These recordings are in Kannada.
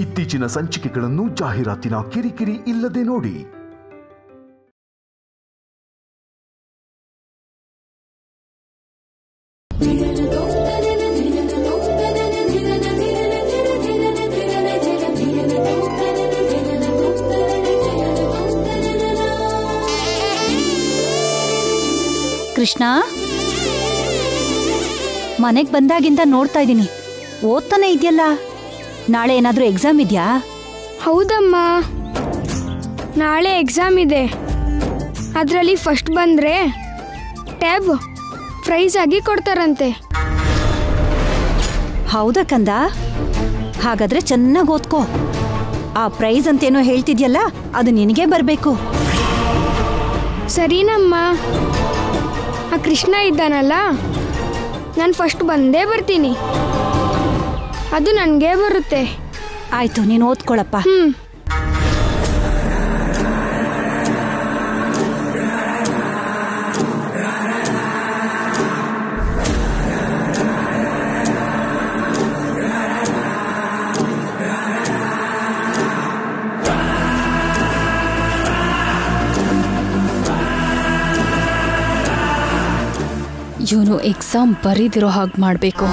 ಇತ್ತೀಚಿನ ಸಂಚಿಕೆಗಳನ್ನು ಜಾಹೀರಾತಿನ ಕಿರಿಕಿರಿ ಇಲ್ಲದೆ ನೋಡಿ. ಕೃಷ್ಣ, ಮನೆಗೆ ಬಂದಾಗಿಂದ ನೋಡ್ತಾ ಇದ್ದೀನಿ, ಓದ್ತಾನೆ ಇದೆಯಲ್ಲ. ನಾಳೆ ಏನಾದರೂ ಎಕ್ಸಾಮ್ ಇದೆಯಾ? ಹೌದಮ್ಮ, ನಾಳೆ ಎಕ್ಸಾಮ್ ಇದೆ. ಅದರಲ್ಲಿ ಫಸ್ಟ್ ಬಂದರೆ ಟ್ಯಾಬ್ ಪ್ರೈಸ್ ಆಗಿ ಕೊಡ್ತಾರಂತೆ. ಹೌದಾ ಕಂದ? ಹಾಗಾದ್ರೆ ಚೆನ್ನಾಗಿ ಓದ್ಕೋ. ಆ ಪ್ರೈಸ್ ಅಂತೇನೋ ಹೇಳ್ತಿದ್ಯಲ್ಲ, ಅದು ನಿನಗೆ ಬರಬೇಕು. ಸರಿನಮ್ಮ. ಆ ಕೃಷ್ಣ ಇದ್ದಾನಲ್ಲ, ನಾನು ಫಸ್ಟ್ ಬಂದೇ ಬರ್ತೀನಿ, ಅದು ನನಗೆ ಬರುತ್ತೆ. ಆಯ್ತು, ನೀನು ಓದ್ಕೊಳಪ್ಪ. ಇವನು ಎಕ್ಸಾಮ್ ಬರೀದಿರೋ ಹಾಗೆ ಮಾಡಬೇಕು.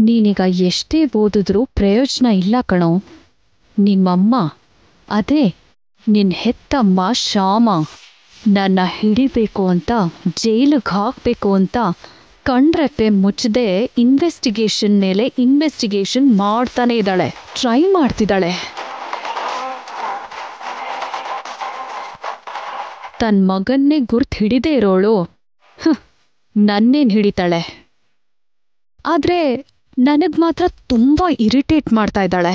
ನೀನೀಗ ಎಷ್ಟೇ ಓದಿದ್ರೂ ಪ್ರಯೋಜನ ಇಲ್ಲ ಕಣೋ. ನಿಮ್ಮಮ್ಮ, ಅದೇ ನಿನ್ನ ಹೆತ್ತಮ್ಮ ಶ್ಯಾಮ, ನನ್ನ ಹಿಡಿಬೇಕು ಅಂತ, ಜೈಲಿಗೆ ಹಾಕಬೇಕು ಅಂತ ಕಣ್ರೆಪ್ಪೆ ಮುಚ್ಚದೆ ಇನ್ವೆಸ್ಟಿಗೇಷನ್ ಮೇಲೆ ಇನ್ವೆಸ್ಟಿಗೇಷನ್ ಮಾಡ್ತಾನೆ ಇದ್ದಾಳೆ, ಟ್ರೈ ಮಾಡ್ತಿದ್ದಾಳೆ. ತನ್ನ ಮಗನ್ನೇ ಗುರ್ತು ಹಿಡಿದೇ ಇರೋಳು ನನ್ನೇನು ಹಿಡಿತಾಳೆ. ಆದರೆ ನನಗೆ ಮಾತ್ರ ತುಂಬ ಇರಿಟೇಟ್ ಮಾಡ್ತಾ ಇದ್ದಾಳೆ.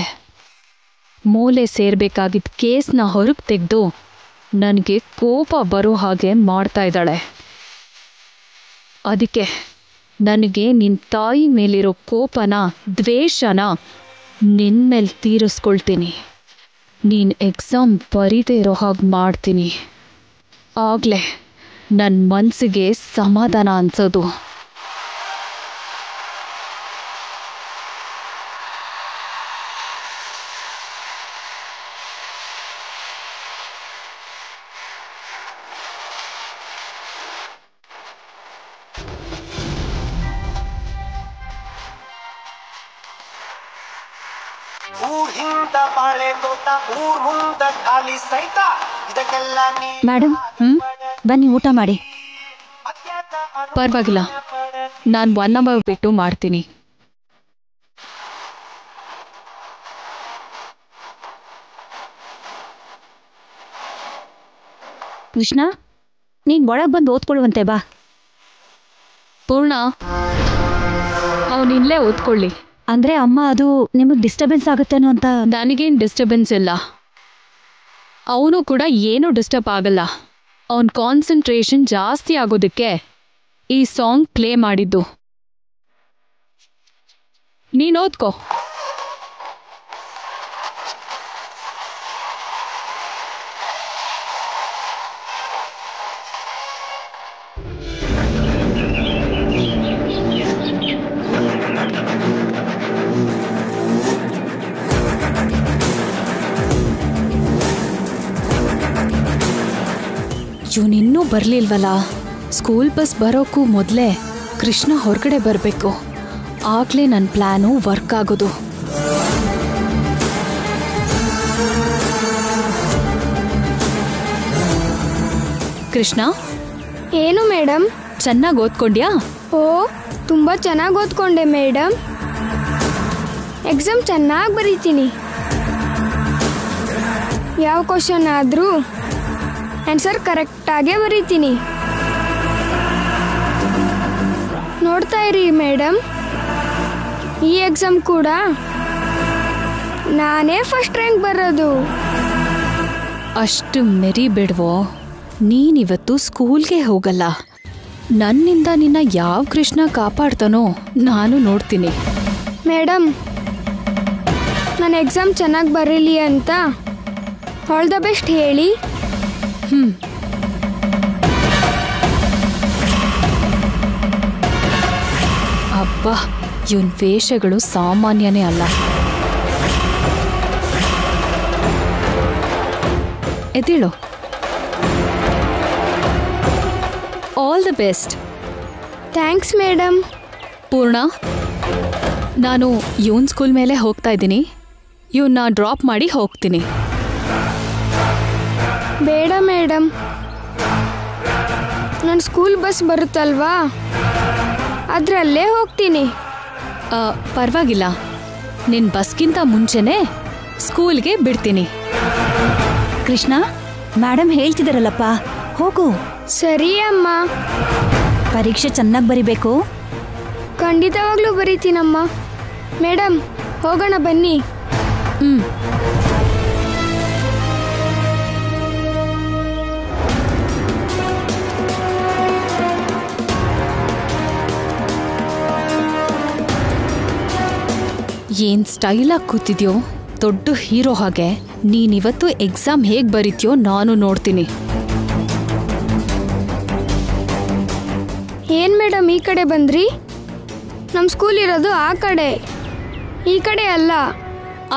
ಮೂಲೆ ಸೇರಬೇಕಾಗಿದ್ದ ಕೇಸ್ನ ಹೊರಗೆ ತೆಗೆದು ನನಗೆ ಕೋಪ ಬರೋ ಹಾಗೆ ಮಾಡ್ತಾ ಇದ್ದಾಳೆ. ಅದಕ್ಕೆ ನನಗೆ ನಿನ್ನ ತಾಯಿ ಮೇಲಿರೋ ಕೋಪನ, ದ್ವೇಷನ ನಿನ್ನ ಮೇಲೆ ತೀರಿಸ್ಕೊಳ್ತೀನಿ. ನೀನು ಎಕ್ಸಾಮ್ ಬರೀದೇ ಇರೋ ಹಾಗೆ ಮಾಡ್ತೀನಿ. ಆಗಲೇ ನನ್ನ ಮನಸ್ಸಿಗೆ ಸಮಾಧಾನ ಅನ್ಸೋದು. ಮೇಡಮ್, ಬನ್ನಿ ಊಟ ಮಾಡಿ. ಪರವಾಗಿಲ್ಲ, ನಾನು 1 hour ಬಿಟ್ಟು ಮಾಡ್ತೀನಿ. ಕೃಷ್ಣ, ನೀನು ಒಳಗೆ ಬಂದು ಓದ್ಕೊಳ್ಳುವಂತೆ ಬಾ. ಪೂರ್ಣ, ಅವನಿಲ್ಲೇ ಓದ್ಕೊಳ್ಳಿ. ಅಂದರೆ ಅಮ್ಮ, ಅದು ನಿಮಗೆ ಡಿಸ್ಟರ್ಬೆನ್ಸ್ ಆಗುತ್ತೇನೋ ಅಂತ. ನನಗೇನು ಡಿಸ್ಟರ್ಬೆನ್ಸ್ ಇಲ್ಲ, ಅವನು ಕೂಡ ಏನೂ ಡಿಸ್ಟರ್ಬ್ ಆಗಲ್ಲ. ಅವನ ಕಾನ್ಸಂಟ್ರೇಷನ್ ಜಾಸ್ತಿ ಆಗೋದಕ್ಕೆ ಈ ಸಾಂಗ್ ಪ್ಲೇ ಮಾಡಿದ್ದು. ನೀನು ಓದ್ಕೋ. ಇವನಿನ್ನೂ ಬರಲಿಲ್ವಲ್ಲ. ಸ್ಕೂಲ್ ಬಸ್ ಬರೋಕ್ಕೂ ಮೊದಲೇ ಕೃಷ್ಣ ಹೊರಗಡೆ ಬರಬೇಕು. ಆಗಲೇ ನನ್ನ ಪ್ಲ್ಯಾನು ವರ್ಕ್ ಆಗೋದು. ಕೃಷ್ಣ, ಏನು ಮೇಡಮ್? ಚೆನ್ನಾಗಿ ಓದ್ಕೊಂಡ್ಯಾ? ಓ, ತುಂಬ ಚೆನ್ನಾಗಿ ಓದ್ಕೊಂಡೆ ಮೇಡಮ್. ಎಕ್ಸಾಮ್ ಚೆನ್ನಾಗಿ ಬರೀತೀನಿ. ಯಾವ ಕ್ವಶನ್ ಆದರೂ ಆನ್ಸರ್ ಕರೆಕ್ಟಾಗೇ ಬರೀತೀನಿ. ನೋಡ್ತಾ ಇರಿ ಮೇಡಮ್, ಈ ಎಕ್ಸಾಮ್ ಕೂಡ ನಾನೇ ಫಸ್ಟ್ ರ್ಯಾಂಕ್ ಬರೋದು. ಅಷ್ಟು ಮೆರಿಬೇಡ್ವೋ, ನೀನಿವತ್ತು ಸ್ಕೂಲ್ಗೆ ಹೋಗಲ್ಲ. ನನ್ನಿಂದ ನಿನ್ನ ಯಾವ ಕೃಷ್ಣ ಕಾಪಾಡ್ತಾನೋ ನಾನು ನೋಡ್ತೀನಿ. ಮೇಡಮ್, ನಾನು ಎಕ್ಸಾಮ್ ಚೆನ್ನಾಗಿ ಬರೀಲಿ ಅಂತ ಆಲ್ ದ ಬೆಸ್ಟ್ ಹೇಳಿ. ಅಬ್ಬಾ, ಇವನ್ ವೇಷಗಳು ಸಾಮಾನ್ಯನೇ ಅಲ್ಲ. ಎದ್ದೇಳು. All the best. Thanks madam. ಪೂರ್ಣ, ನಾನು ಇವನ್ ಸ್ಕೂಲ್ ಮೇಲೆ ಹೋಗ್ತಾ ಇದ್ದೀನಿ. ಇವನ್ನ ಡ್ರಾಪ್ ಮಾಡಿ ಹೋಗ್ತೀನಿ. ಬೇಡ ಮೇಡಮ್, ನನ್ನ ಸ್ಕೂಲ್ ಬಸ್ ಬರುತ್ತಲ್ವಾ, ಅದರಲ್ಲೇ ಹೋಗ್ತೀನಿ. ಪರವಾಗಿಲ್ಲ, ನಿನ್ನ ಬಸ್ಗಿಂತ ಮುಂಚೆನೇ ಸ್ಕೂಲ್ಗೆ ಬಿಡ್ತೀನಿ. ಕೃಷ್ಣ, ಮೇಡಮ್ ಹೇಳ್ತಿದಾರಲ್ಲಪ್ಪ, ಹೋಗು. ಸರಿ ಅಮ್ಮ. ಪರೀಕ್ಷೆ ಚೆನ್ನಾಗಿ ಬರಿಬೇಕು. ಖಂಡಿತವಾಗ್ಲೂ ಬರೀತೀನಮ್ಮ. ಮೇಡಮ್, ಹೋಗೋಣ ಬನ್ನಿ. ಏನ್ ಸ್ಟೈಲಾಗಿ ಕೂತಿದ್ಯೋ, ದೊಡ್ಡ ಹೀರೋ ಹಾಗೆ. ನೀನಿವತ್ತು ಎಕ್ಸಾಮ್ ಹೇಗೆ ಬರೀತೀಯೋ ನಾನು ನೋಡ್ತೀನಿ. ಏನು ಮೇಡಮ್ ಈ ಕಡೆ ಬಂದ್ರಿ? ನಮ್ಮ ಸ್ಕೂಲ್ ಇರೋದು ಆ ಕಡೆ, ಈ ಕಡೆ ಅಲ್ಲ.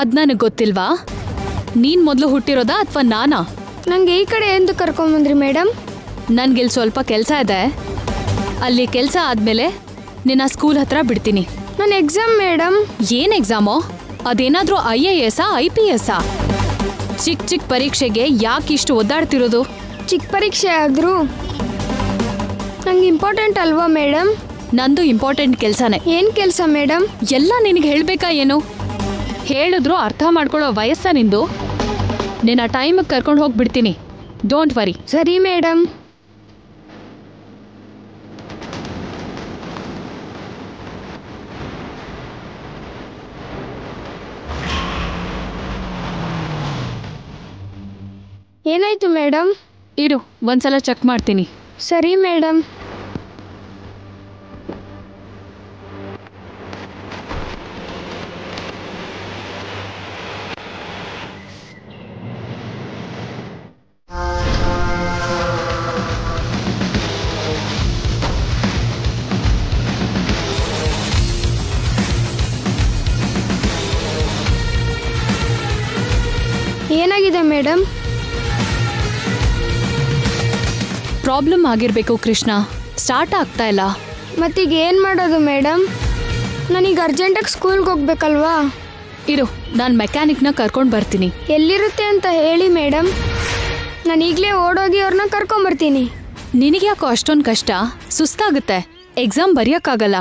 ಅದು ನನಗೆ ಗೊತ್ತಿಲ್ವಾ? ನೀನು ಮೊದಲು ಹುಟ್ಟಿರೋದಾ ಅಥವಾ ನಾನಾ? ನನಗೆ ಈ ಕಡೆ ಎಂದು ಕರ್ಕೊಂಬಂದ್ರಿ ಮೇಡಮ್? ನನಗಿಲ್ಲಿ ಸ್ವಲ್ಪ ಕೆಲಸ ಇದೆ. ಅಲ್ಲಿ ಕೆಲಸ ಆದಮೇಲೆ ನಿನ್ನ ಸ್ಕೂಲ್ ಹತ್ರ ಬಿಡ್ತೀನಿ. ನನ್ನ ಎಕ್ಸಾಮ್ ಮೇಡಮ್. ಏನು ಎಕ್ಸಾಮೋ? ಅದೇನಾದರೂ IAS IPS? ಚಿಕ್ಕ ಚಿಕ್ಕ ಪರೀಕ್ಷೆಗೆ ಯಾಕೆ ಇಷ್ಟು ಒದ್ದಾಡ್ತಿರೋದು? ಚಿಕ್ಕ ಪರೀಕ್ಷೆ ಆದರೂ ನಂಗೆ ಇಂಪಾರ್ಟೆಂಟ್ ಅಲ್ವಾ ಮೇಡಮ್? ನಂದು ಇಂಪಾರ್ಟೆಂಟ್ ಕೆಲಸನೇ. ಏನು ಕೆಲಸ ಮೇಡಮ್? ಎಲ್ಲ ನಿನಗೆ ಹೇಳಬೇಕಾ ಏನು? ಹೇಳಿದ್ರು ಅರ್ಥ ಮಾಡ್ಕೊಳ್ಳೋ ವಯಸ್ಸ ನಿಂದು. ನಿನ್ನ ಟೈಮಿಗೆ ಕರ್ಕೊಂಡು ಹೋಗ್ಬಿಡ್ತೀನಿ. Don't worry. ಸರಿ ಮೇಡಮ್. ಏನಾಯ್ತು ಮೇಡಮ್? ಇರು, ಒಂದ್ಸಲ ಚೆಕ್ ಮಾಡ್ತೀನಿ. ಸರಿ ಮೇಡಮ್. ಏನಾಗಿದೆ ಮೇಡಮ್? ಪ್ರಾಬ್ಲಮ್ ಆಗಿರಬೇಕು ಕೃಷ್ಣ, ಸ್ಟಾರ್ಟ್ ಆಗ್ತಾ ಇಲ್ಲ. ಮತ್ತೀಗ ಏನು ಮಾಡೋದು ಮೇಡಮ್? ನಾನೀಗ ಅರ್ಜೆಂಟಾಗಿ ಸ್ಕೂಲ್ಗೆ ಹೋಗ್ಬೇಕಲ್ವಾ? ಇರು, ನಾನು ಮೆಕ್ಯಾನಿಕ್ನ ಕರ್ಕೊಂಡು ಬರ್ತೀನಿ. ಎಲ್ಲಿರುತ್ತೆ ಅಂತ ಹೇಳಿ ಮೇಡಮ್, ನಾನು ಈಗಲೇ ಓಡೋಗಿ ಅವ್ರನ್ನ ಕರ್ಕೊಂಬರ್ತೀನಿ. ನಿನಗ್ಯಾಕೋ ಅಷ್ಟೊಂದು ಕಷ್ಟ? ಸುಸ್ತಾಗುತ್ತೆ, ಎಕ್ಸಾಮ್ ಬರೆಯೋಕ್ಕಾಗಲ್ಲ.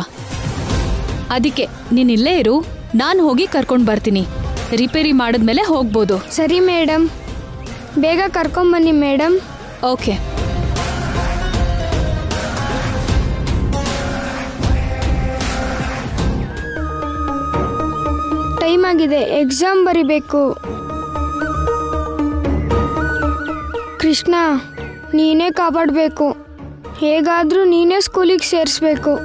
ಅದಕ್ಕೆ ನೀನು ಇಲ್ಲೇ ಇರು, ನಾನು ಹೋಗಿ ಕರ್ಕೊಂಡು ಬರ್ತೀನಿ. ರಿಪೇರಿ ಮಾಡಿದ್ಮೇಲೆ ಹೋಗ್ಬೋದು. ಸರಿ ಮೇಡಮ್, ಬೇಗ ಕರ್ಕೊಂಬನ್ನಿ ಮೇಡಮ್. ಓಕೆ. ಟೈಮ್ ಆಗಿದೆ, ಎಕ್ಸಾಮ್ ಬರಿಬೇಕು. ಕೃಷ್ಣ, ನೀನೇ ಕಾಪಾಡಬೇಕು. ಹೇಗಾದರೂ ನೀನೇ ಸ್ಕೂಲಿಗೆ ಸೇರಿಸ್ಬೇಕು.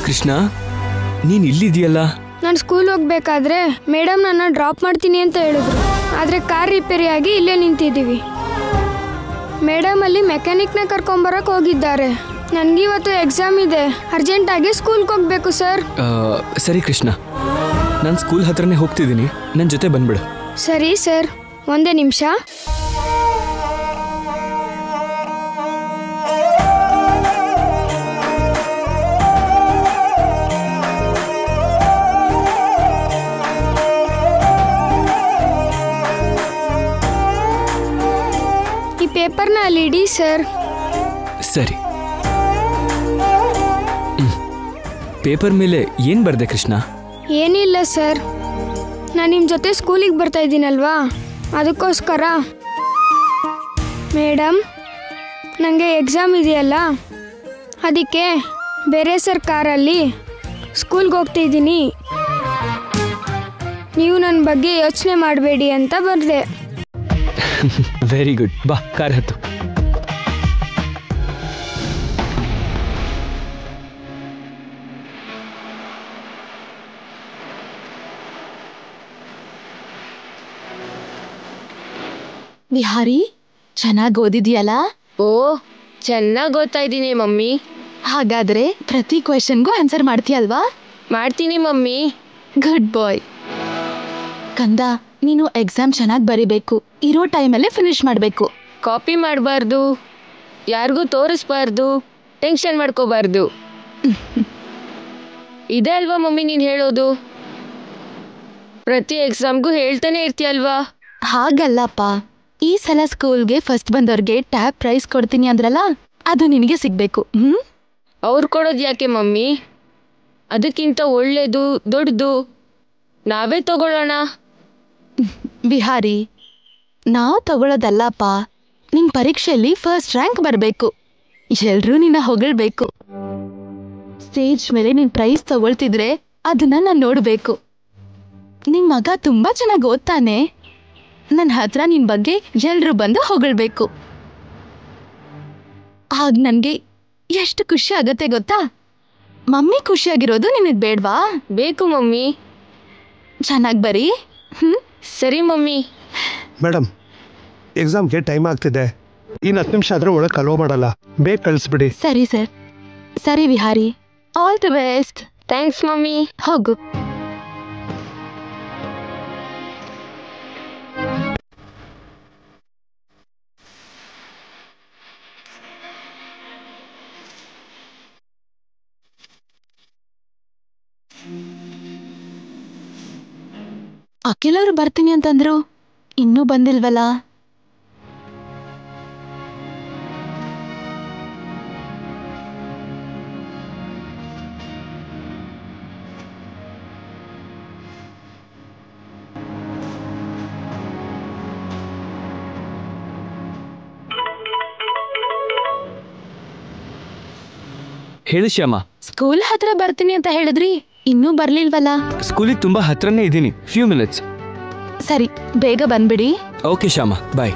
ಕೃಷ್ಣ, ನೀನು ಇಲ್ಲಿದೆಯಲ್ಲ? ನಾನು ಸ್ಕೂಲ್ ಹೋಗ್ಬೇಕಾದ್ರೆ ಮೇಡಮ್ ನನ್ನ ಡ್ರಾಪ್ ಮಾಡ್ತೀನಿ ಅಂತ ಹೇಳಿದ್ರು. ಆದರೆ ಕಾರ್ ರಿಪೇರಿ ಆಗಿ ಇಲ್ಲೇ ನಿಂತಿದ್ದೀವಿ. ಮೇಡಮ್ ಅಲ್ಲಿ ಮೆಕ್ಯಾನಿಕ್ನ ಕರ್ಕೊಂಬರಕ್ಕೆ ಹೋಗಿದ್ದಾರೆ. ನನಗಿವತ್ತು ಎಕ್ಸಾಮ್ ಇದೆ, ಅರ್ಜೆಂಟಾಗಿ ಸ್ಕೂಲ್ಗೆ ಹೋಗ್ಬೇಕು ಸರ್. ಸರಿ ಕೃಷ್ಣ, ನಾನು ಸ್ಕೂಲ್ ಹತ್ರನೇ ಹೋಗ್ತಿದ್ದೀನಿ, ನನ್ನ ಜೊತೆ ಬಂದ್ಬಿಡು. ಸರಿ ಸರ್, ಒಂದೇ ನಿಮಿಷ. ಅಲ್ಲಿಡಿ ಸರ್. ಸರಿ. ಪೇಪರ್ ಮೇಲೆ ಏನು ಬರೆದೆ ಕೃಷ್ಣ? ಏನಿಲ್ಲ ಸರ್, ನಾನು ನಿಮ್ಮ ಜೊತೆ ಸ್ಕೂಲಿಗೆ ಬರ್ತಾ ಇದ್ದೀನಲ್ವಾ, ಅದಕ್ಕೋಸ್ಕರ. ಮೇಡಮ್, ನನಗೆ ಎಕ್ಸಾಮ್ ಇದೆಯಲ್ಲ, ಅದಕ್ಕೆ ಬೇರೆ ಸರ್ ಕಾರಲ್ಲಿ ಸ್ಕೂಲ್ಗೆ ಹೋಗ್ತಿದ್ದೀನಿ. ನೀವು ನನ್ನ ಬಗ್ಗೆ ಯೋಚನೆ ಮಾಡಬೇಡಿ ಅಂತ ಬರೆದೆ. Very good. ಬಾ, ಕಾರ್ ಹತ್ತು. ವಿಹಾರಿ, ಚೆನ್ನಾಗಿ ಓದಿದ್ಯಲ್ಲ? ಓ, ಚೆನ್ನಾಗಿ ಓದ್ತಾ ಇದ್ದೀನಿ ಮಮ್ಮಿ. ಹಾಗಾದ್ರೆ ಪ್ರತಿ ಕ್ವೆಶನ್ಗೂ ಆನ್ಸರ್ ಮಾಡ್ತೀಯಲ್ವಾ? ಮಾಡ್ತೀನಿ ಮಮ್ಮಿ. ಗುಡ್ ಬಾಯ್. ಕಂದ, ನೀನು ಎಕ್ಸಾಮ್ ಚೆನ್ನಾಗಿ ಬರಿಬೇಕು. ಇರೋ ಟೈಮಲ್ಲೇ ಫಿನಿಶ್ ಮಾಡಬೇಕು. ಕಾಪಿ ಮಾಡಬಾರ್ದು, ಯಾರಿಗೂ ತೋರಿಸ್ಬಾರ್ದು, ಟೆನ್ಷನ್ ಮಾಡ್ಕೋಬಾರ್ದು. ಇದೇ ಅಲ್ವಾ ಮಮ್ಮಿ ನೀನು ಹೇಳೋದು? ಪ್ರತಿ ಎಕ್ಸಾಮ್ಗೂ ಹೇಳ್ತಾನೆ ಇರ್ತೀಯಲ್ವಾ? ಹಾಗಲ್ಲಪ್ಪ, ಈ ಸಲ ಸ್ಕೂಲ್ಗೆ ಫಸ್ಟ್ ಬಂದವ್ರಿಗೆ ಟ್ಯಾಬ್ ಪ್ರೈಸ್ ಕೊಡ್ತೀನಿ ಅಂದ್ರಲ್ಲ, ಅದು ನಿನಗೆ ಸಿಗಬೇಕು. ಅವ್ರು ಕೊಡೋದು ಯಾಕೆ ಮಮ್ಮಿ? ಅದಕ್ಕಿಂತ ಒಳ್ಳೇದು ದೊಡ್ಡದು ನಾವೇ ತಗೊಳ್ಳೋಣ. ವಿಹಾರಿ, ನಾವು ತಗೊಳ್ಳೋದಲ್ಲಪ್ಪ, ನಿನ್ನ ಪರೀಕ್ಷೆಯಲ್ಲಿ ಫಸ್ಟ್ ರ್ಯಾಂಕ್ ಬರಬೇಕು. ಎಲ್ಲರೂ ನಿನ್ನ ಹೊಗಳ್ಬೇಕು. ಸ್ಟೇಜ್ ಮೇಲೆ ನೀನು ಪ್ರೈಸ್ ತಗೊಳ್ತಿದ್ರೆ ಅದನ್ನ ನಾನು ನೋಡಬೇಕು. ನಿಮ್ಮ ಮಗ ತುಂಬ ಚೆನ್ನಾಗಿ ಓದ್ತಾನೆ. ನನ್ನ ಹತ್ರ ನಿನ್ನ ಬಗ್ಗೆ ಎಲ್ಲರೂ ಬಂದು ಹೊಗಳ್ಬೇಕು. ಆಗ ನನಗೆ ಎಷ್ಟು ಖುಷಿ ಆಗುತ್ತೆ ಗೊತ್ತಾ? ಮಮ್ಮಿ ಖುಷಿಯಾಗಿರೋದು ನಿನಗೆ ಬೇಡವಾ? ಬೇಕು ಮಮ್ಮಿ. ಚೆನ್ನಾಗಿ ಬರೀ. ಸರಿ ಮಮ್ಮಿ. ಮೇಡಮ್, ಎಕ್ಸಾಮ್ಗೆ ಟೈಮ್ ಆಗ್ತಿದೆ. ಇನ್ನು 10 ನಿಮಿಷ ಆದರೂ ಒಳಗೆ ಅಲೋ ಮಾಡಲ್ಲ. ಬೇಗ ಕಳಿಸ್ಬಿಡಿ. ಸರಿ ಸರ್. ಸರಿ Vihari, all the best. Thanks mummy. ಹೋಗು. ಅಖಿಲ್ ಅವರು ಬರ್ತೀನಿ ಅಂತಂದ್ರು, ಇನ್ನೂ ಬಂದಿಲ್ವಲ್ಲ? ಹೇಳು ಶ್ಯಾಮ. ಸ್ಕೂಲ್ ಹತ್ರ ಬರ್ತೀನಿ ಅಂತ ಹೇಳಿದ್ರಿ, ಇನ್ನೂ ಬರ್ಲಿಲ್ವಲ್ಲ? ಸ್ಕೂಲಿಗೆ ತುಂಬಾ ಹತ್ರನೇ ಇದ್ದೀನಿ. Few minutes. ಸರಿ, ಬೇಗ ಬಂದ್ಬಿಡಿ. ಓಕೆ ಶ್ಯಾಮ, ಬಾಯ್.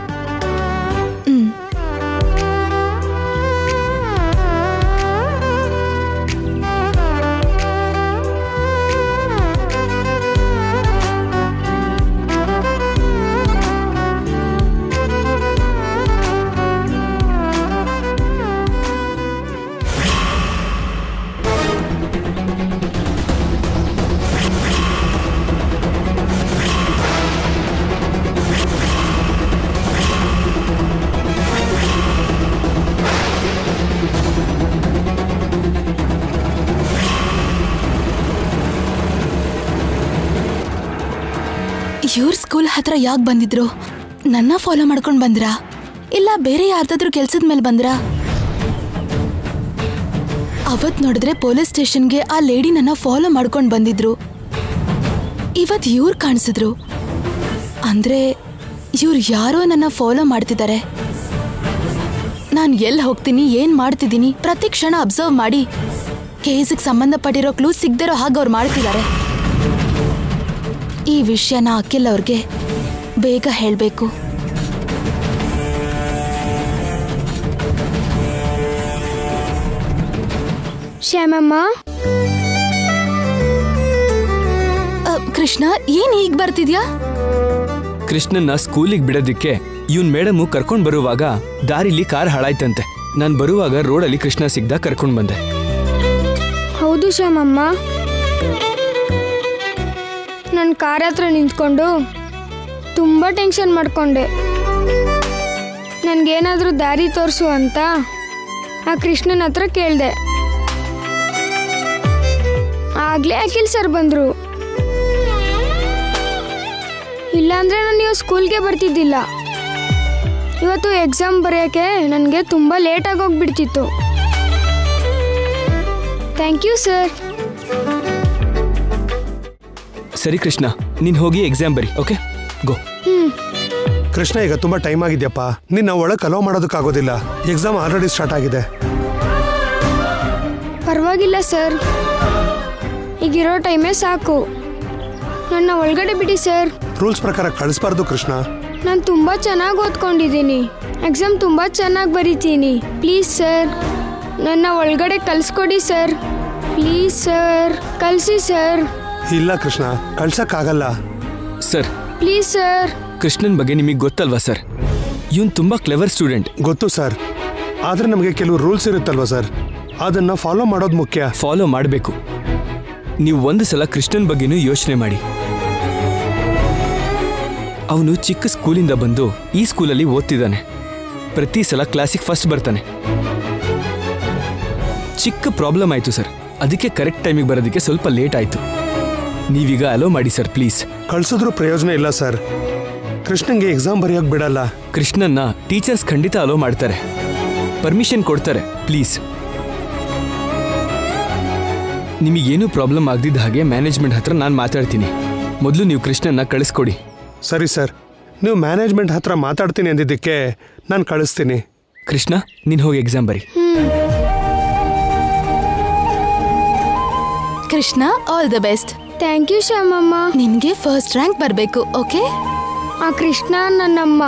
ಇವ್ರ ಸ್ಕೂಲ್ ಹತ್ರ ಯಾಕೆ ಬಂದಿದ್ರು? ನನ್ನ ಫಾಲೋ ಮಾಡ್ಕೊಂಡು ಬಂದ್ರಾ, ಇಲ್ಲ ಬೇರೆ ಯಾರ್ದಾದ್ರೂ ಕೆಲ್ಸದ ಮೇಲೆ ಬಂದ್ರಾ? ಅವತ್ ನೋಡಿದ್ರೆ ಪೊಲೀಸ್ ಸ್ಟೇಷನ್ಗೆ ಆ ಲೇಡಿ ನನ್ನ ಫಾಲೋ ಮಾಡ್ಕೊಂಡು ಬಂದಿದ್ರು. ಇವತ್ ಇವ್ರು ಕಾಣಿಸಿದ್ರು ಅಂದ್ರೆ ಇವ್ರು ಯಾರೋ ನನ್ನ ಫಾಲೋ ಮಾಡ್ತಿದ್ದಾರೆ. ನಾನು ಎಲ್ಲಿ ಹೋಗ್ತೀನಿ, ಏನ್ ಮಾಡ್ತಿದ್ದೀನಿ ಪ್ರತಿ ಕ್ಷಣ ಅಬ್ಸರ್ವ್ ಮಾಡಿ ಕೇಸಿಗೆ ಸಂಬಂಧಪಟ್ಟಿರೋ ಕ್ಲೂ ಸಿಗದಿರೋ ಹಾಗೆ ಅವ್ರು ಮಾಡ್ತಿದ್ದಾರೆ. ಈ ವಿಷಯನ ಅಖಿಲ್ ಅವ್ರಿಗೆ ಬೇಗ ಹೇಳಬೇಕು. ಶ್ಯಾಮಮ್ಮ, ಕೃಷ್ಣ, ಏನ್ ಈಗ ಬರ್ತಿದ್ಯಾ? ಕೃಷ್ಣನ್ನ ಸ್ಕೂಲಿಗೆ ಬಿಡೋದಿಕ್ಕೆ ಇವನ್ ಮೇಡಮು ಕರ್ಕೊಂಡ್ ಬರುವಾಗ ದಾರಿಲಿ ಕಾರ್ ಹಾಳಾಯ್ತಂತೆ. ನಾನು ಬರುವಾಗ ರೋಡಲ್ಲಿ ಕೃಷ್ಣ ಸಿಗ್ದ ಕರ್ಕೊಂಡ್ ಬಂದೆ. ಹೌದು ಶ್ಯಾಮಮ್ಮ, ನನ್ನ ಕಾರ್ ಹತ್ರ ನಿಂತ್ಕೊಂಡು ತುಂಬ ಟೆನ್ಷನ್ ಮಾಡ್ಕೊಂಡೆ. ನನಗೇನಾದರೂ ದಾರಿ ತೋರಿಸು ಅಂತ ಆ ಕೃಷ್ಣನ ಹತ್ರ ಕೇಳಿದೆ. ಆಗಲೇ ಅಖಿಲ್ ಸರ್ ಬಂದರು. ಇಲ್ಲಾಂದರೆ ನಾನು ನೀವು ಸ್ಕೂಲ್ಗೆ ಬರ್ತಿದ್ದಿಲ್ಲ. ಇವತ್ತು ಎಕ್ಸಾಮ್ ಬರೆಯೋಕ್ಕೆ ನನಗೆ ತುಂಬ ಲೇಟಾಗಿ ಹೋಗ್ಬಿಡ್ತಿತ್ತು. Thank you sir. ಸರಿ ಕೃಷ್ಣ, ನೀನು ಹೋಗಿ ಎಕ್ಸಾಮ್ ಬರಿ. ಓಕೆ, ಗೋ. ಕೃಷ್ಣ, ಈಗ ತುಂಬಾ ಟೈಮ್ ಆಗಿದೆಯಪ್ಪ. ನಿನ್ನ ಒಳಗೆ ಅಲೋ ಮಾಡೋದಕ್ಕಾಗೋದಿಲ್ಲ. ಎಕ್ಸಾಮ್ ಆಲ್ರೆಡಿ ಸ್ಟಾರ್ಟ್ ಆಗಿದೆ. ಪರವಾಗಿಲ್ಲ ಸರ್, ಈಗಿರೋ ಟೈಮೇ ಸಾಕು. ನನ್ನ ಒಳಗಡೆ ಬಿಡಿ ಸರ್. ರೂಲ್ಸ್ ಪ್ರಕಾರ ಕಳಿಸ್ಬಾರ್ದು ಕೃಷ್ಣ. ನಾನು ತುಂಬ ಚೆನ್ನಾಗಿ ಓದ್ಕೊಂಡಿದ್ದೀನಿ. ಎಕ್ಸಾಮ್ ತುಂಬ ಚೆನ್ನಾಗಿ ಬರೀತೀನಿ. ಪ್ಲೀಸ್ ಸರ್, ನನ್ನ ಒಳಗಡೆ ಕಳಿಸ್ಕೊಡಿ ಸರ್. ಪ್ಲೀಸ್ ಸರ್, ಕಳಿಸಿ ಸರ್. ಇಲ್ಲ ಕೃಷ್ಣ, ಕಳ್ಸಕ್ಕಾಗಲ್ಲ. Sir, please sir. ಕೃಷ್ಣನ್ ಬಗ್ಗೆ ನಿಮಗೆ ಗೊತ್ತಲ್ವಾ ಸರ್? ಇವನು ತುಂಬಾ ಕ್ಲೆವರ್ ಸ್ಟೂಡೆಂಟ್. ಗೊತ್ತು ಸರ್, ಆದ್ರೆ ನಮಗೆ ಕೆಲವು ರೂಲ್ಸ್ ಇರುತ್ತಲ್ವಾ ಸರ್, ಅದನ್ನ ಫಾಲೋ ಮಾಡೋದು ಮುಖ್ಯ. ಫಾಲೋ ಮಾಡಬೇಕು. ನೀವು ಒಂದು ಸಲ ಕೃಷ್ಣನ್ ಬಗ್ಗೆನೂ ಯೋಚನೆ ಮಾಡಿ. ಅವನು ಚಿಕ್ಕ ಸ್ಕೂಲಿಂದ ಬಂದು ಈ ಸ್ಕೂಲಲ್ಲಿ ಓದ್ತಿದ್ದಾನೆ. ಪ್ರತಿ ಸಲ ಕ್ಲಾಸಿಗೆ ಫಸ್ಟ್ ಬರ್ತಾನೆ. ಚಿಕ್ಕ ಪ್ರಾಬ್ಲಮ್ ಆಯ್ತು ಸರ್, ಅದಕ್ಕೆ ಕರೆಕ್ಟ್ ಟೈಮಿಗೆ ಬರೋದಕ್ಕೆ ಸ್ವಲ್ಪ ಲೇಟ್ ಆಯ್ತು. ನೀವೀಗ ಅಲೋ ಮಾಡಿ ಸರ್, ಪ್ಲೀಸ್. ಕಳ್ಸಿದ್ರೂ ಪ್ರಯೋಜನ ಇಲ್ಲ ಸರ್. ಕೃಷ್ಣನ್ಗೆ ಎಕ್ಸಾಮ್ ಬರೆಯೋಕೆ ಬಿಡಲ್ಲ. ಕೃಷ್ಣನ್ನ ಟೀಚರ್ಸ್ ಖಂಡಿತ ಅಲೋ ಮಾಡ್ತಾರೆ, ಪರ್ಮಿಷನ್ ಕೊಡ್ತಾರೆ. ಪ್ಲೀಸ್, ನಿಮಗೇನು ಪ್ರಾಬ್ಲಮ್ ಆಗದಿದ್ದ ಹಾಗೆ ಮ್ಯಾನೇಜ್ಮೆಂಟ್ ಹತ್ರ ನಾನು ಮಾತಾಡ್ತೀನಿ. ಮೊದಲು ನೀವು ಕೃಷ್ಣನ್ನ ಕಳಿಸ್ಕೊಡಿ. ಸರಿ ಸರ್, ನೀವು ಮ್ಯಾನೇಜ್ಮೆಂಟ್ ಹತ್ರ ಮಾತಾಡ್ತೀನಿ ಅಂದಿದ್ದಕ್ಕೆ ನಾನು ಕಳಿಸ್ತೀನಿ. ಕೃಷ್ಣ, ನೀನು ಹೋಗಿ ಎಕ್ಸಾಮ್ ಬರಿ. Krishna, all the best. Thank you Shyamamma. ನಿನ್ಗೆ ಫಸ್ಟ್ ರ್ಯಾಂಕ್ ಬರಬೇಕು. ಓಕೆ? ಆ ಕೃಷ್ಣ ನನ್ನಮ್ಮ,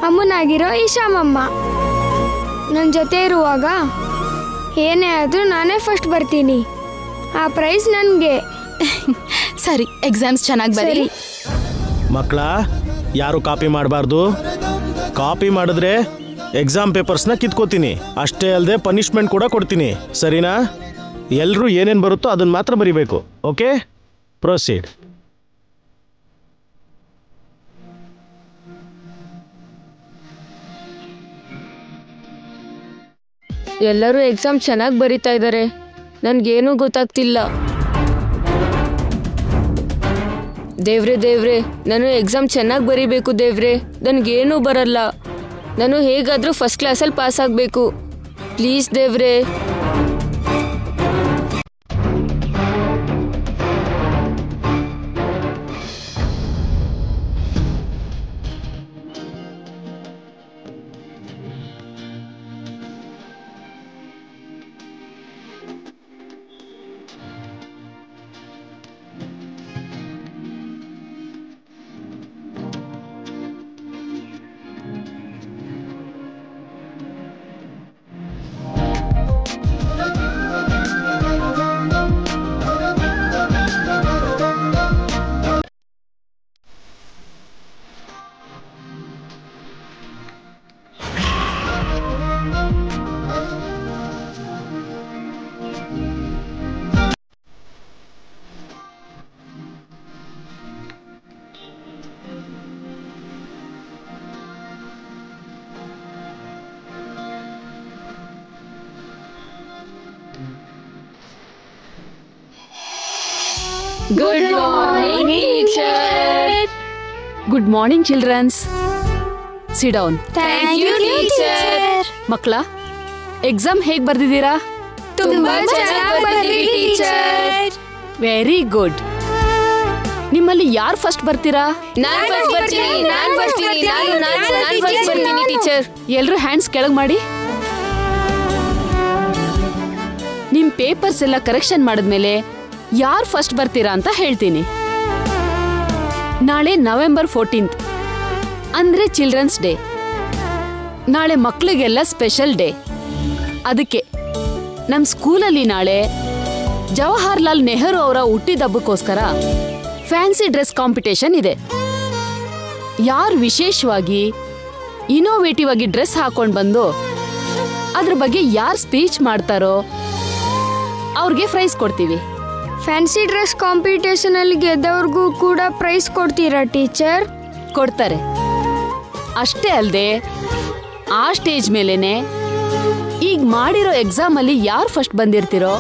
ಅಮ್ಮನಾಗಿರೋ ಈ ಶ್ಯಾಮಮ್ಮ. ನನ್ನ ಜೊತೆ ಇರುವಾಗ ಏನೇ ಆದರೂ ನಾನೇ ಫಸ್ಟ್ ಬರ್ತೀನಿ. ಆ ಪ್ರೈಸ್ ನನಗೆ. ಸರಿ, ಎಕ್ಸಾಮ್ಸ್ ಚೆನ್ನಾಗಿ ಬರೀ. ಮಕ್ಕಳ, ಯಾರು ಕಾಪಿ ಮಾಡಬಾರ್ದು. ಕಾಪಿ ಮಾಡಿದ್ರೆ ಎಕ್ಸಾಮ್ ಪೇಪರ್ಸ್ನ ಕಿತ್ಕೋತೀನಿ. ಅಷ್ಟೇ ಅಲ್ಲದೆ ಪನಿಷ್ಮೆಂಟ್ ಕೂಡ ಕೊಡ್ತೀನಿ. ಸರಿನಾ? ಎಲ್ಲರೂ ಏನೇನು ಬರುತ್ತೋ ಅದನ್ನು ಮಾತ್ರ ಬರಿಬೇಕು. Okay, proceed. ಎಲ್ಲರೂ ಎಕ್ಸಾಮ್ ಚೆನ್ನಾಗಿ ಬರೀತಾ ಇದ್ದಾರೆ, ನನಗೇನೂ ಗೊತ್ತಾಗ್ತಿಲ್ಲ. ದೇವ್ರೆ ದೇವ್ರೆ, ನಾನು ಎಕ್ಸಾಮ್ ಚೆನ್ನಾಗಿ ಬರೀಬೇಕು ದೇವ್ರೆ. ನನಗೇನೂ ಬರಲ್ಲ. ನಾನು ಹೇಗಾದರೂ ಫಸ್ಟ್ ಕ್ಲಾಸಲ್ಲಿ ಪಾಸ್ ಆಗಬೇಕು. ಪ್ಲೀಸ್ ದೇವ್ರೆ. Good morning, teacher. Good morning childrens. Sit down. Thank you teacher. ಮಕ್ಕಳ, ಎಕ್ಸಾಮ್ ಹೇಗೆ ಬರ್ದಿದ್ದೀರಾ? ತುಂಬಾ ಚೆನ್ನಾಗಿ ಬರ್ದಿದ್ದೀವಿ ಟೀಚರ್. Very good. ನಿಮ್ಮಲ್ಲಿ ಯಾರು ಫಸ್ಟ್ ಬರ್ತೀರಾ? ನಾನು ಫಸ್ಟ್ ಬರ್ತೀನಿ. ನಾನು ಫಸ್ಟ್ ಬರ್ತೀನಿ ಟೀಚರ್. ಎಲ್ಲರೂ ಹ್ಯಾಂಡ್ಸ್ ಕೆಳಗೆ ಮಾಡಿ. ನಿಮ್ಮ ಪೇಪರ್ಸ್ ಎಲ್ಲ ಕರೆಕ್ಷನ್ ಮಾಡಿದ್ಮೇಲೆ ಯಾರು ಫಸ್ಟ್ ಬರ್ತೀರಾ ಅಂತ ಹೇಳ್ತೀನಿ. ನಾಳೆ ನವೆಂಬರ್ 14 ಅಂದ್ರೆ ಚಿಲ್ಡ್ರನ್ಸ್ ಡೇ. ನಾಳೆ ಮಕ್ಕಳಿಗೆಲ್ಲ ಸ್ಪೆಷಲ್ ಡೇ. ಅದಕ್ಕೆ ನಮ್ಮ ಸ್ಕೂಲಲ್ಲಿ ನಾಳೆ ಜವಾಹರ್ಲಾಲ್ ನೆಹರು ಅವರ ಹುಟ್ಟಿದಬ್ಬಕ್ಕೋಸ್ಕರ ಫ್ಯಾನ್ಸಿ ಡ್ರೆಸ್ ಕಾಂಪಿಟೇಷನ್ ಇದೆ. ಯಾರು ವಿಶೇಷವಾಗಿ ಇನೋವೇಟಿವ್ ಆಗಿ ಡ್ರೆಸ್ ಹಾಕೊಂಡು ಬಂದು ಅದ್ರ ಬಗ್ಗೆ ಯಾರು ಸ್ಪೀಚ್ ಮಾಡ್ತಾರೋ ಅವ್ರಿಗೆ ಪ್ರೈಸ್ ಕೊಡ್ತೀವಿ. ಫ್ಯಾನ್ಸಿ ಡ್ರೆಸ್ ಕಾಂಪಿಟೇಷನಲ್ಲಿ ಗೆದ್ದವ್ರಿಗೂ ಕೂಡ ಪ್ರೈಸ್ ಕೊಡ್ತೀರಾ ಟೀಚರ್? ಕೊಡ್ತಾರೆ. ಅಷ್ಟೇ ಅಲ್ಲದೆ ಆ ಸ್ಟೇಜ್ ಮೇಲೇನೆ ಈಗ ಮಾಡಿರೋ ಎಕ್ಸಾಮಲ್ಲಿ ಯಾರು ಫಸ್ಟ್ ಬಂದಿರ್ತಿರೋ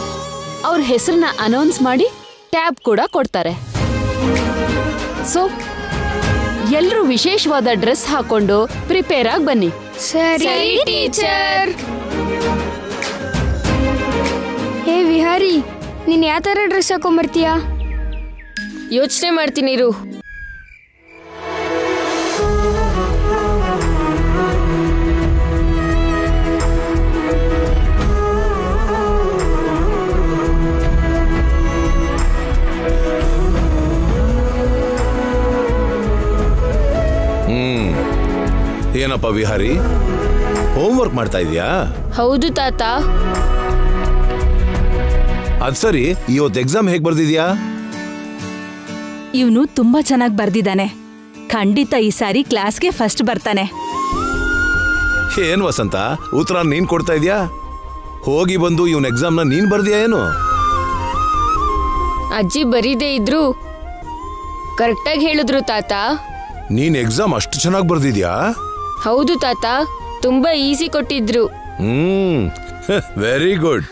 ಅವ್ರ ಹೆಸರನ್ನ ಅನೌನ್ಸ್ ಮಾಡಿ ಟ್ಯಾಬ್ ಕೂಡ ಕೊಡ್ತಾರೆ. ಸೊ ಎಲ್ರೂ ವಿಶೇಷವಾದ ಡ್ರೆಸ್ ಹಾಕೊಂಡು ಪ್ರಿಪೇರ್ ಆಗಿ ಬನ್ನಿ. ಸರಿ ಟೀಚರ್. ಹೇ ವಿಹಾರಿ, ನೀನ್ ಯಾವ ಥರ ಡ್ರೆಸ್ ಹಾಕೊಂಬರ್ತೀಯಾ? ಯೋಚನೆ ಮಾಡ್ತೀನಿ ಇರು. ಏನಪ್ಪ ವಿಹಾರಿ, ಹೋಮ್ವರ್ಕ್ ಮಾಡ್ತಾ ಇದೀಯಾ? ಹೌದು ತಾತ. ಅದ್ ಸರಿ, ಇವತ್ತು ಎಕ್ಸಾಮ್ ಹೇಗ್ ಬರ್ದಿದ್ಯಾ? ಇವನು ತುಂಬಾ ಚೆನ್ನಾಗಿ ಬರ್ದಿದ್ದಾನೆ. ಖಂಡಿತ ಈ ಸಾರಿ ಕ್ಲಾಸ್ಗೆ ಫಸ್ಟ್ ಬರ್ತಾನೆ. ಏನ್ ವಸಂತ, ಉತ್ತರ ನೀನ್ ಕೊಡ್ತಾ ಇದೀಯಾ? ಹೋಗಿ ಬಂದು ಇವನ್ ಎಕ್ಸಾಮ್ನ ನೀನ್ ಬರ್ದಿಯಾ ಏನು? ಅಜ್ಜಿ ಬರೀದೇ ಇದ್ರು ಕರೆಕ್ಟಾಗಿ ಹೇಳಿದ್ರು ತಾತ. ನೀನ್ ಎಕ್ಸಾಮ್ ಅಷ್ಟು ಚೆನ್ನಾಗಿ ಬರ್ದಿದ್ಯಾ? ಹೌದು ತಾತ, ತುಂಬಾ ಈಸಿ ಕೊಟ್ಟಿದ್ರು. Very good.